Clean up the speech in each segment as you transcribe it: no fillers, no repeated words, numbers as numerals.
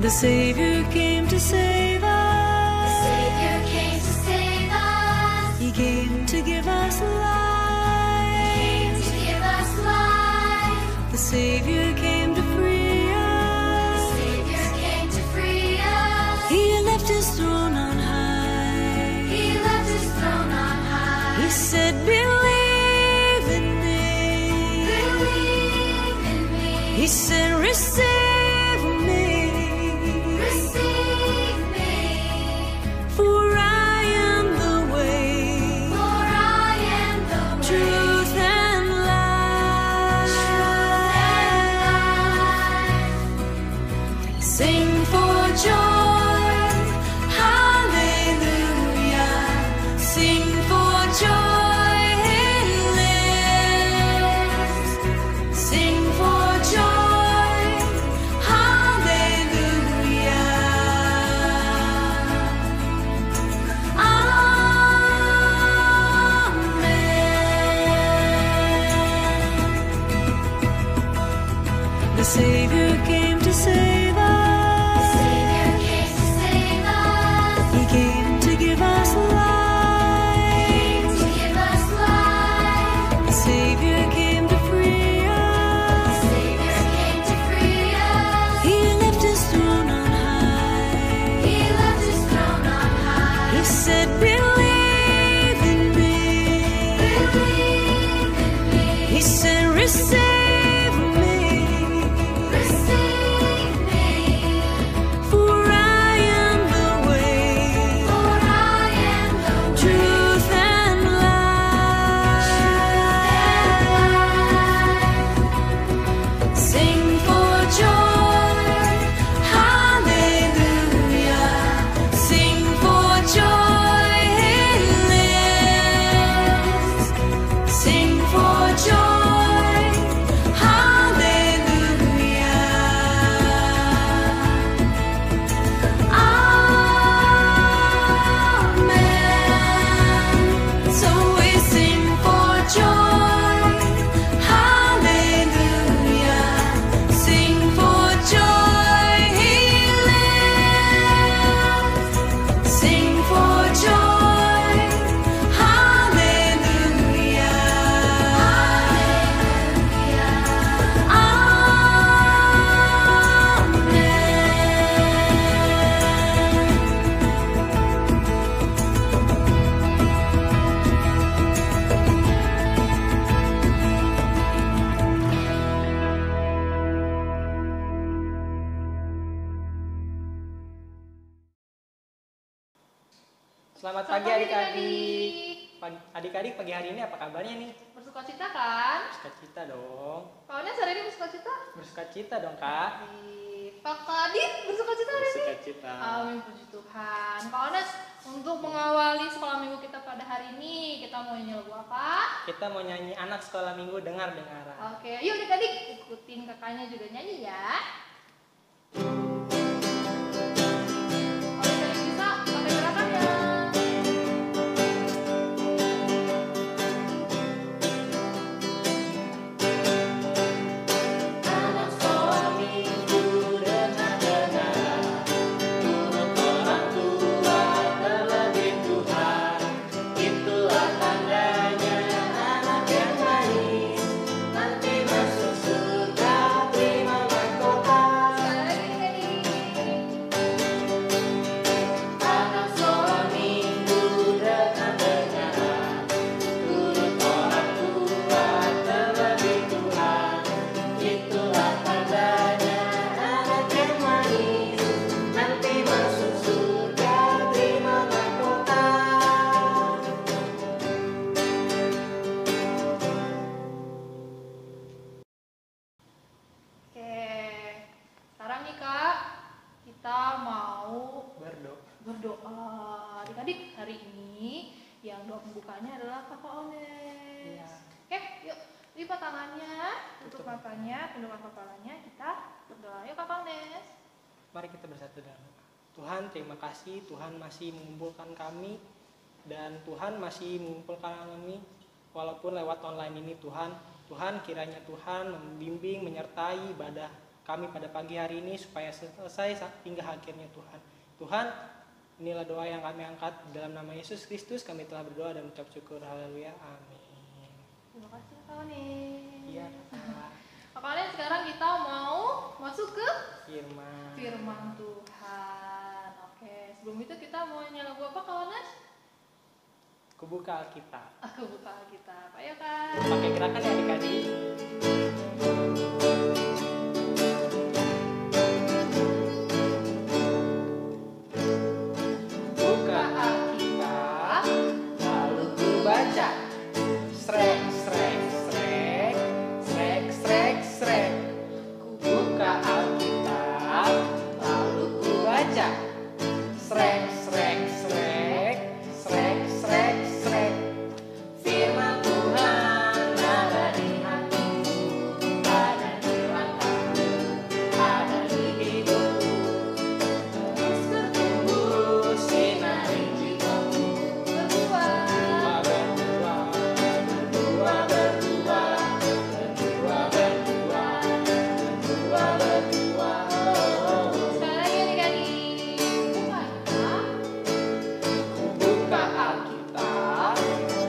The Savior came to save us. The Savior came to save us. He came to give us life. He came to give us life. The Savior came to free us. The Savior came to free us. He left his throne on high. He left his throne on high. He said, believe in me. Believe in me. He said, receive me. Receive me. For I am the way, For I am the way, truth and life. Sing for joy, hallelujah. Sing for joy, He lives. Sing for joy, hallelujah. Amen. The Savior came to save us. The Savior came to save us. He came to give us life. To give us life. The Savior came to free The us. Savior came to free us. He left his throne on high. He left his throne on high. He said, believe in me. Believe in me. He said, receive me. Receive me. For I am the way, For I am the way, truth and life. Sing for joy, hallelujah. Sing for joy, He lives. Sing for joy, hallelujah. Amen. So we sing for joy, hallelujah. Sing for joy, He lives. Sing for joy, hallelujah. Selamat pagi adik-adik. Adik-adik pagi hari ini apa kabarnya nih? Bersukacita kan? Bersukacita dong. Kawannya hari ini bersukacita? Bersukacita dong kak. Pak Kadit bersukacita hari ini? Bersukacita. Amin, puji Tuhan. Kawannya untuk mengawali sekolah minggu kita pada hari ini, kita mau nyanyi lagu apa? Kita mau nyanyi anak sekolah minggu dengar-dengaran. Oke, yuk adik-adik ikutin kakaknya juga nyanyi ya. Kalau kalian bisa, pakai gerakannya. Anak sekolah minggu dengar-dengaran, nurut orang tua terlebih Tuhan. Itulah tandanya anak yang manis, nanti masuk surga terima mahkota. Anak sekolah minggu dengar-dengaran, nurut orang tua terlebih Tuhan. Itulah tandanya anak yang manis, nanti masuk surga terima mahkota. Oke, sekarang nih kak, kita mau berdoa. Adik-adik hari ini yang doa pembukanya adalah Kakak Ones. Iya. Oke, yuk lipat tangannya, tutup matanya, tundukkan kepalanya, kita berdoa. Yuk Kakak Ones. Mari kita bersatu dalam doa. Tuhan, terima kasih Tuhan masih mengumpulkan kami dan Tuhan masih mengumpulkan kami walaupun lewat online ini Tuhan. Tuhan kiranya Tuhan membimbing menyertai ibadah kami pada pagi hari ini supaya selesai hingga akhirnya Tuhan. Tuhan, inilah doa yang kami angkat dalam nama Yesus Kristus. Kami telah berdoa dan mengucap syukur. Haleluya. Amin. Terima kasih Kak Onis. Iya, Kak. Kalian sekarang kita mau masuk ke Firman. firman Tuhan. Oke, sebelum itu kita mau nyanyi lagu apa Kak Onis? Kubuka Alkitab. Aku buka Alkitab. Ayo Kak. Pakai gerakan ya adik-adik. Buka Alkitab, lalu ku baca. Srek, srek, srek, srek, srek, srek. Ku buka Alkitab, lalu ku baca. Srek, srek, srek, srek, srek, srek. Firman Tuhan ada di hatiku, ada di langkahku, ada di hidupku. Terus bertumbuh sinari jiwaku. Berdua. Berdua, berdua, berdua, berdua, berdua, berdua, berdua, berdua. Sekali lagi adik-adik. Buka ya. Ku buka Alkitab,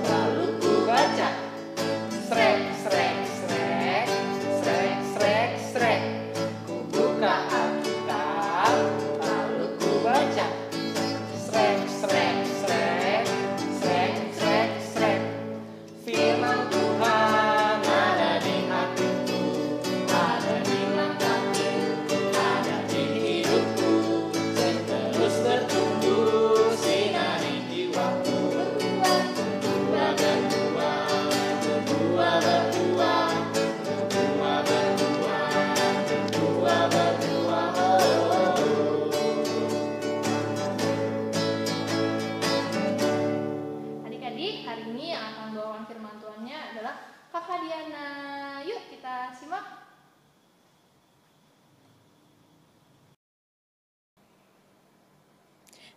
lalu ku baca. Srek, srek, srek, srek, srek, srek. Ku buka Alkitab, lalu ku baca. Srek, srek, srek, srek, srek, srek. Firman Tuhan ada di hatiku, ada di langkahku, ada di hidupku. Terus bertumbuh sinari jiwaku. Berdua, berdua, berdua, berdua, berdua, berdua, berdua, berdua. Adik-adik, hari ini yang akan bawakan firman Tuhannya adalah Kakak Diana. Yuk kita simak.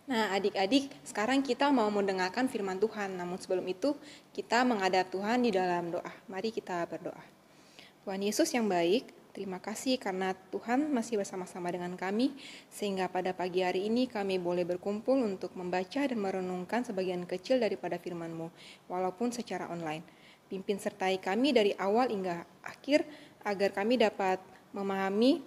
Nah, adik-adik, sekarang kita mau mendengarkan firman Tuhan. Namun sebelum itu, kita menghadap Tuhan di dalam doa. Mari kita berdoa. Tuhan Yesus yang baik, terima kasih karena Tuhan masih bersama-sama dengan kami, sehingga pada pagi hari ini kami boleh berkumpul untuk membaca dan merenungkan sebagian kecil daripada firman-Mu, walaupun secara online. Pimpin sertai kami dari awal hingga akhir, agar kami dapat memahami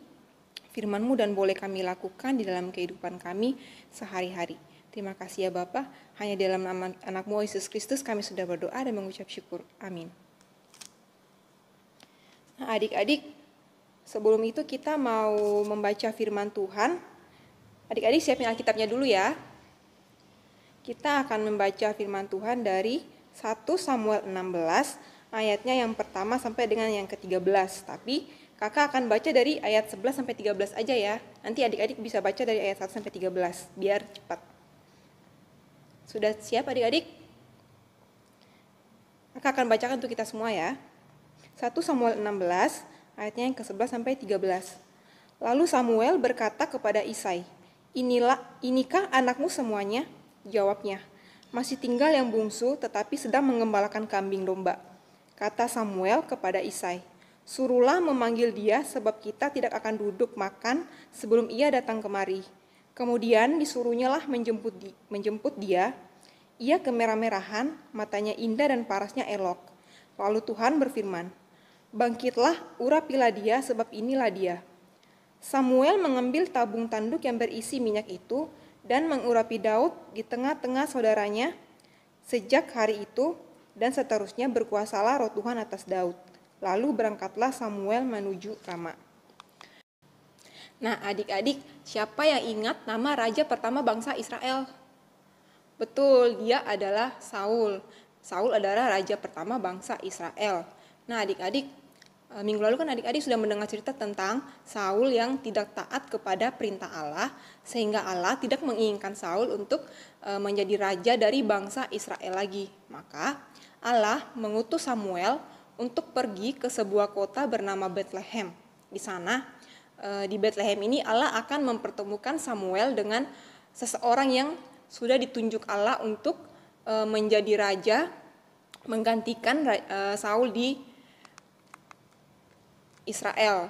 firman-Mu dan boleh kami lakukan di dalam kehidupan kami sehari-hari. Terima kasih ya Bapa, hanya di dalam nama anak-Mu Yesus Kristus kami sudah berdoa dan mengucap syukur. Amin. Nah, adik-adik, sebelum itu kita mau membaca firman Tuhan. Adik-adik siapin Alkitabnya dulu ya. Kita akan membaca firman Tuhan dari 1 Samuel 16, ayatnya yang pertama sampai dengan yang ke-13. Tapi kakak akan baca dari ayat 11 sampai 13 aja ya. Nanti adik-adik bisa baca dari ayat 1 sampai 13, biar cepat. Sudah siap adik-adik? Kakak akan bacakan untuk kita semua ya. 1 Samuel 16, ayatnya yang ke-11 sampai 13. Lalu Samuel berkata kepada Isai, inikah anakmu semuanya? Jawabnya, masih tinggal yang bungsu tetapi sedang mengembalakan kambing domba. Kata Samuel kepada Isai, suruhlah memanggil dia sebab kita tidak akan duduk makan sebelum ia datang kemari. Kemudian disuruhnyalah menjemput dia. Ia kemerah-merahan, matanya indah dan parasnya elok. Lalu Tuhan berfirman, bangkitlah, urapilah dia sebab inilah dia. Samuel mengambil tabung tanduk yang berisi minyak itu dan mengurapi Daud di tengah-tengah saudaranya. Sejak hari itu dan seterusnya berkuasalah roh Tuhan atas Daud. Lalu berangkatlah Samuel menuju Rama. Nah adik-adik, siapa yang ingat nama raja pertama bangsa Israel? Betul, dia adalah Saul. Saul adalah raja pertama bangsa Israel. Nah adik-adik, minggu lalu kan adik-adik sudah mendengar cerita tentang Saul yang tidak taat kepada perintah Allah, sehingga Allah tidak menginginkan Saul untuk menjadi raja dari bangsa Israel lagi. Maka Allah mengutus Samuel untuk pergi ke sebuah kota bernama Bethlehem. Di sana, di Bethlehem ini Allah akan mempertemukan Samuel dengan seseorang yang sudah ditunjuk Allah untuk menjadi raja, menggantikan Saul di Israel.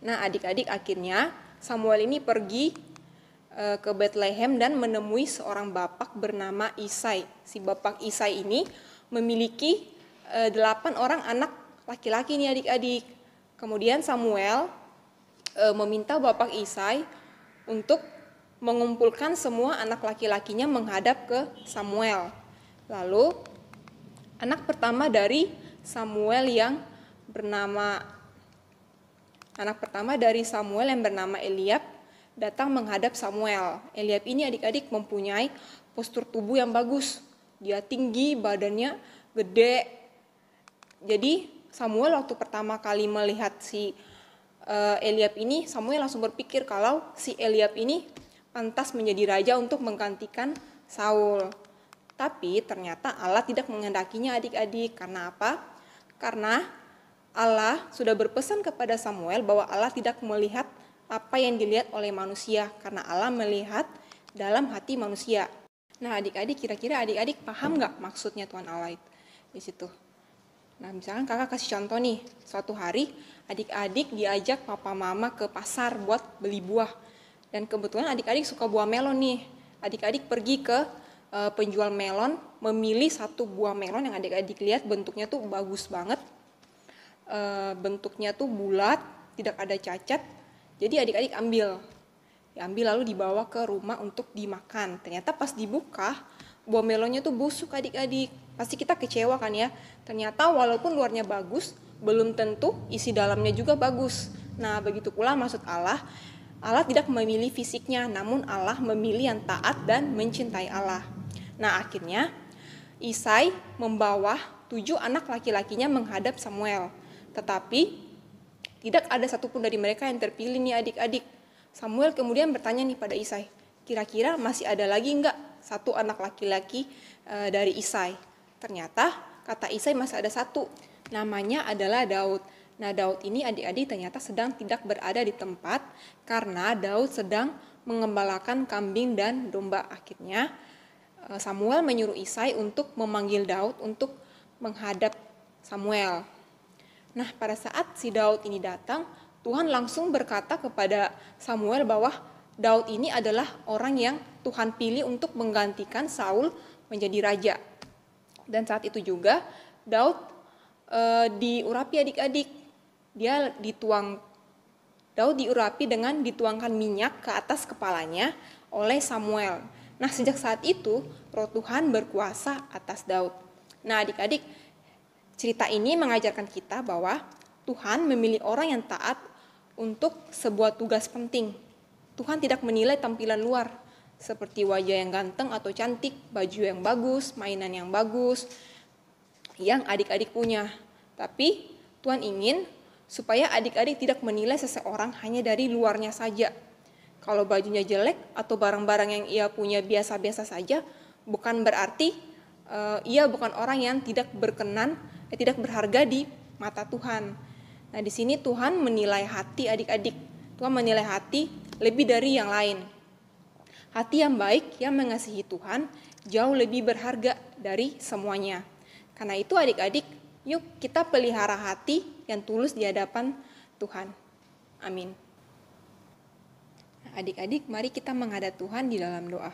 Nah, adik-adik, akhirnya Samuel ini pergi ke Bethlehem dan menemui seorang bapak bernama Isai. Si bapak Isai ini memiliki 8 orang anak laki-laki nih adik-adik. Kemudian Samuel meminta bapak Isai untuk mengumpulkan semua anak laki-lakinya menghadap ke Samuel. Lalu anak pertama dari Samuel yang bernama Eliab datang menghadap Samuel. Eliab ini adik-adik mempunyai postur tubuh yang bagus. Dia tinggi, badannya gede. Jadi Samuel waktu pertama kali melihat si Eliab ini, Samuel langsung berpikir kalau si Eliab ini pantas menjadi raja untuk menggantikan Saul. Tapi ternyata Allah tidak menghendakinya adik-adik. Karena apa? Karena Allah sudah berpesan kepada Samuel bahwa Allah tidak melihat apa yang dilihat oleh manusia, karena Allah melihat dalam hati manusia. Nah, adik-adik, kira-kira adik-adik paham nggak maksudnya Tuhan Allah itu di situ? Nah, misalkan kakak kasih contoh nih, suatu hari adik-adik diajak papa mama ke pasar buat beli buah. Dan kebetulan adik-adik suka buah melon nih. Adik-adik pergi ke penjual melon, memilih satu buah melon yang adik-adik lihat bentuknya tuh bagus banget. Bentuknya tuh bulat, tidak ada cacat. Jadi adik-adik diambil lalu dibawa ke rumah untuk dimakan. Ternyata pas dibuka, buah melonnya tuh busuk adik-adik. Pasti kita kecewa kan ya. Ternyata walaupun luarnya bagus, belum tentu isi dalamnya juga bagus. Nah, begitu pula maksud Allah. Allah tidak memilih fisiknya, namun Allah memilih yang taat dan mencintai Allah. Nah, akhirnya Isai membawa 7 anak laki-lakinya menghadap Samuel. Tetapi tidak ada satupun dari mereka yang terpilih nih adik-adik. Samuel kemudian bertanya nih pada Isai, kira-kira masih ada lagi enggak satu anak laki-laki dari Isai? Ternyata kata Isai masih ada satu, namanya adalah Daud. Nah, Daud ini adik-adik ternyata sedang tidak berada di tempat karena Daud sedang mengembalakan kambing dan domba. Akhirnya Samuel menyuruh Isai untuk memanggil Daud untuk menghadap Samuel. Nah, pada saat si Daud ini datang, Tuhan langsung berkata kepada Samuel bahwa Daud ini adalah orang yang Tuhan pilih untuk menggantikan Saul menjadi raja. Dan saat itu juga Daud diurapi adik-adik. Daud diurapi dengan dituangkan minyak ke atas kepalanya oleh Samuel. Nah, sejak saat itu Roh Tuhan berkuasa atas Daud. Nah, adik-adik, cerita ini mengajarkan kita bahwa Tuhan memilih orang yang taat untuk sebuah tugas penting. Tuhan tidak menilai tampilan luar, seperti wajah yang ganteng atau cantik, baju yang bagus, mainan yang bagus, yang adik-adik punya. Tapi Tuhan ingin supaya adik-adik tidak menilai seseorang hanya dari luarnya saja. Kalau bajunya jelek atau barang-barang yang ia punya biasa-biasa saja, bukan berarti ia bukan orang yang tidak berharga di mata Tuhan. Nah, di sini Tuhan menilai hati adik-adik. Tuhan menilai hati lebih dari yang lain. Hati yang baik yang mengasihi Tuhan jauh lebih berharga dari semuanya. Karena itu adik-adik, yuk kita pelihara hati yang tulus di hadapan Tuhan. Amin. Nah, adik-adik, mari kita menghadap Tuhan di dalam doa.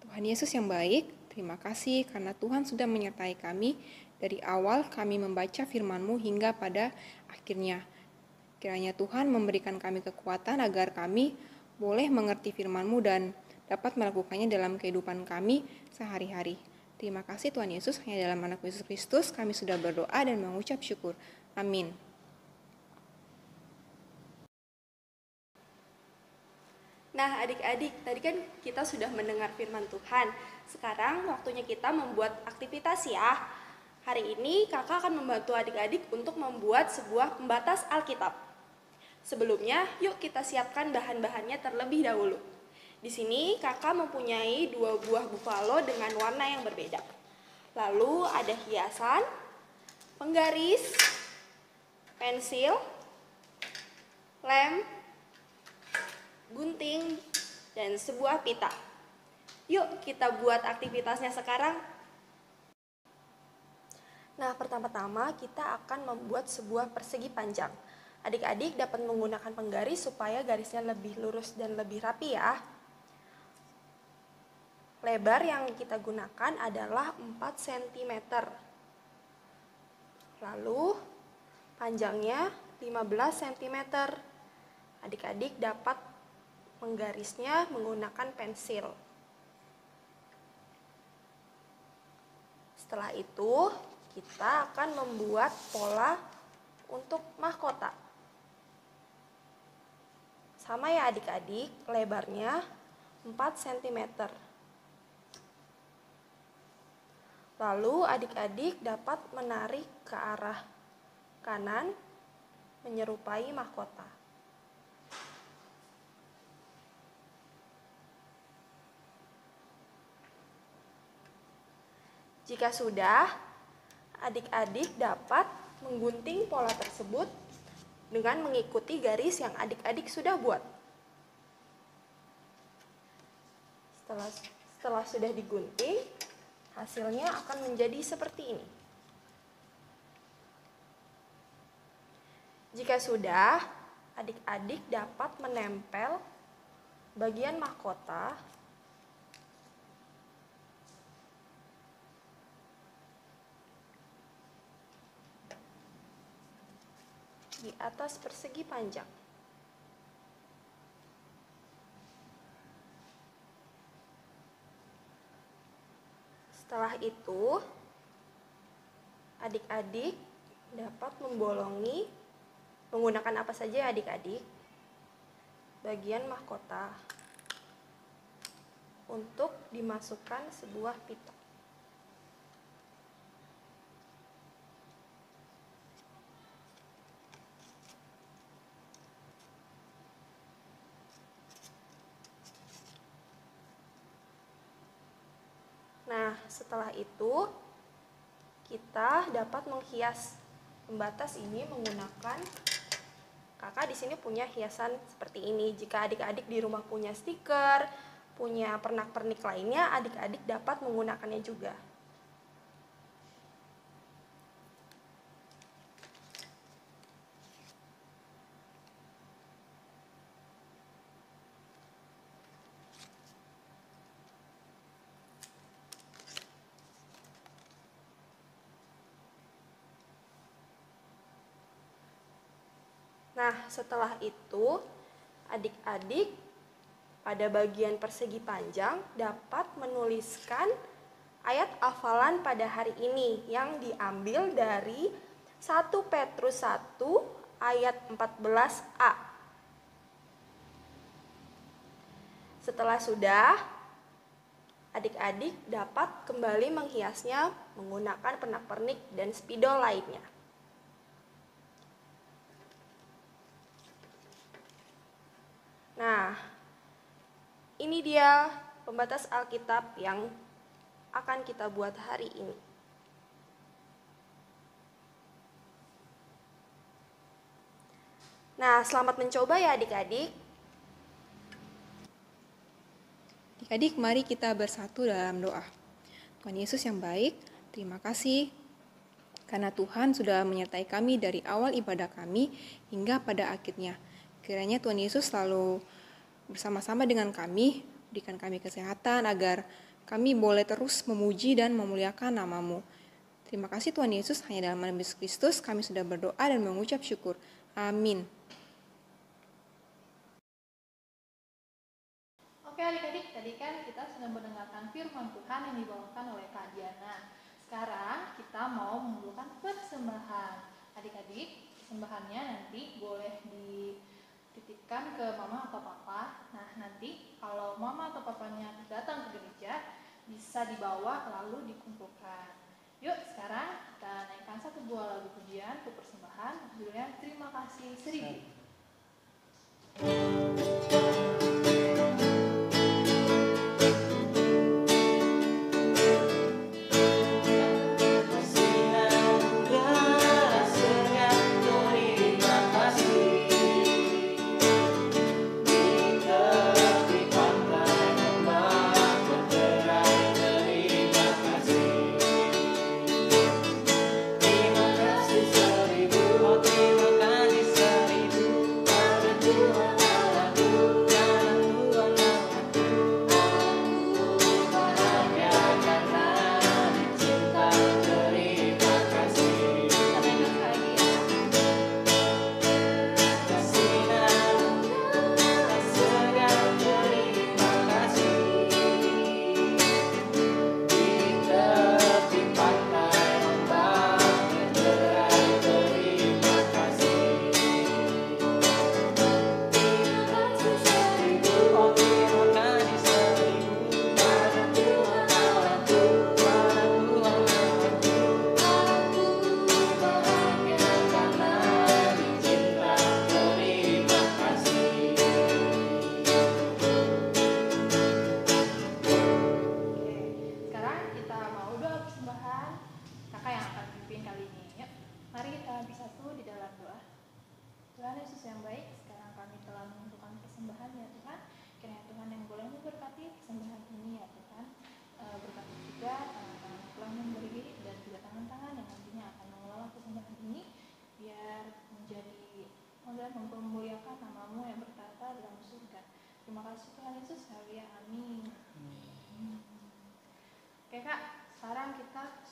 Tuhan Yesus yang baik, terima kasih karena Tuhan sudah menyertai kami dari awal kami membaca firman-Mu hingga pada akhirnya. Kiranya Tuhan memberikan kami kekuatan agar kami boleh mengerti firman-Mu dan dapat melakukannya dalam kehidupan kami sehari-hari. Terima kasih Tuhan Yesus, hanya dalam nama Yesus Kristus kami sudah berdoa dan mengucap syukur. Amin. Nah, adik-adik, tadi kan kita sudah mendengar firman Tuhan. Sekarang waktunya kita membuat aktivitas ya. Hari ini kakak akan membantu adik-adik untuk membuat sebuah pembatas Alkitab. Sebelumnya, yuk kita siapkan bahan-bahannya terlebih dahulu. Di sini kakak mempunyai 2 buah buffalo dengan warna yang berbeda. Lalu ada hiasan, penggaris, pensil, lem, gunting, dan sebuah pita. Yuk kita buat aktivitasnya sekarang. Nah, pertama-tama kita akan membuat sebuah persegi panjang. Adik-adik dapat menggunakan penggaris supaya garisnya lebih lurus dan lebih rapi ya. Lebar yang kita gunakan adalah 4 cm. Lalu panjangnya 15 cm. Adik-adik dapat menggarisnya menggunakan pensil. Setelah itu, kita akan membuat pola untuk mahkota. Sama ya adik-adik, lebarnya 4 cm. Lalu adik-adik dapat menarik ke arah kanan menyerupai mahkota. Jika sudah, adik-adik dapat menggunting pola tersebut dengan mengikuti garis yang adik-adik sudah buat. Setelah sudah digunting, hasilnya akan menjadi seperti ini. Jika sudah, adik-adik dapat menempel bagian mahkota di atas persegi panjang. Setelah itu, adik-adik dapat membolongi menggunakan apa saja ya adik-adik? Bagian mahkota untuk dimasukkan sebuah pita. Nah, setelah itu kita dapat menghias pembatas ini menggunakan, kakak di sini punya hiasan seperti ini. Jika adik-adik di rumah punya stiker, punya pernak-pernik lainnya, adik-adik dapat menggunakannya juga. Nah, setelah itu, adik-adik pada bagian persegi panjang dapat menuliskan ayat hafalan pada hari ini yang diambil dari 1 Petrus 1 ayat 14a. Setelah sudah, adik-adik dapat kembali menghiasnya menggunakan pernak-pernik dan spidol lainnya. Nah, ini dia pembatas Alkitab yang akan kita buat hari ini. Nah, selamat mencoba ya adik-adik. Adik-adik, mari kita bersatu dalam doa. Tuhan Yesus yang baik, terima kasih karena Tuhan sudah menyertai kami dari awal ibadah kami hingga pada akhirnya. Kiranya Tuhan Yesus selalu bersama-sama dengan kami, berikan kami kesehatan agar kami boleh terus memuji dan memuliakan nama-Mu. Terima kasih Tuhan Yesus, hanya dalam nama Yesus Kristus kami sudah berdoa dan mengucap syukur. Amin. Oke adik-adik, tadi kan kita sudah mendengarkan firman Tuhan yang dibawakan oleh Kak Diana. Sekarang kita mau mengumpulkan persembahan. Adik-adik, persembahannya nanti boleh dititipkan ke mama atau papa. Nah, nanti kalau mama atau papanya datang ke gereja, bisa dibawa lalu dikumpulkan. Yuk, sekarang kita naikkan satu buah lagu pujian untuk persembahan. Judulnya Terima Kasih 1000. Terima kasih 1000, oh terima kasih 1000.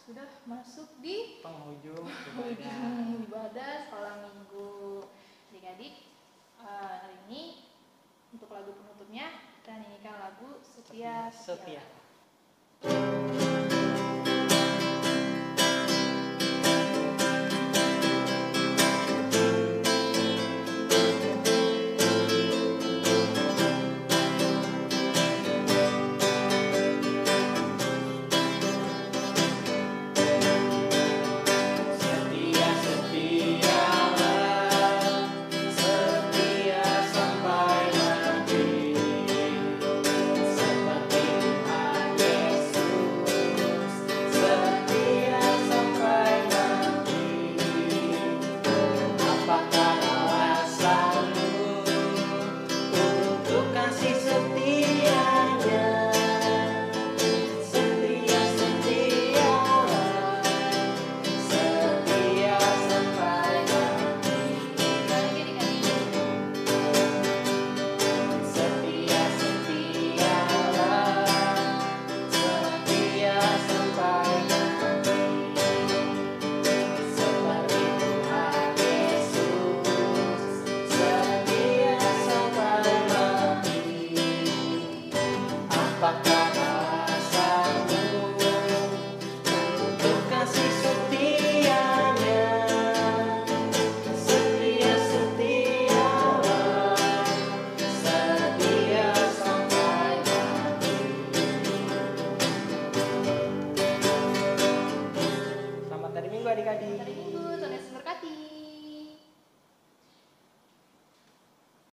sudah masuk di penghujung ujung ibadah sekolah minggu. Adik-adik, hari ini untuk lagu penutupnya kita nyanyikan lagu Setia setia. Setia setialah, setia sampai mati, seperti Tuhan Yesus, setia sampai mati. Apakah alasanmu untuk kasih setianya? Setia setialah, setia sampai mati. Lagi adik-adik. Setia setialah, setia sampai mati, seperti Tuhan Yesus, setia sampai mati. Apakah alasanmu untuk kasih setianya? Setia setialah, setia sampai mati. Selamat hari Minggu adik-adik.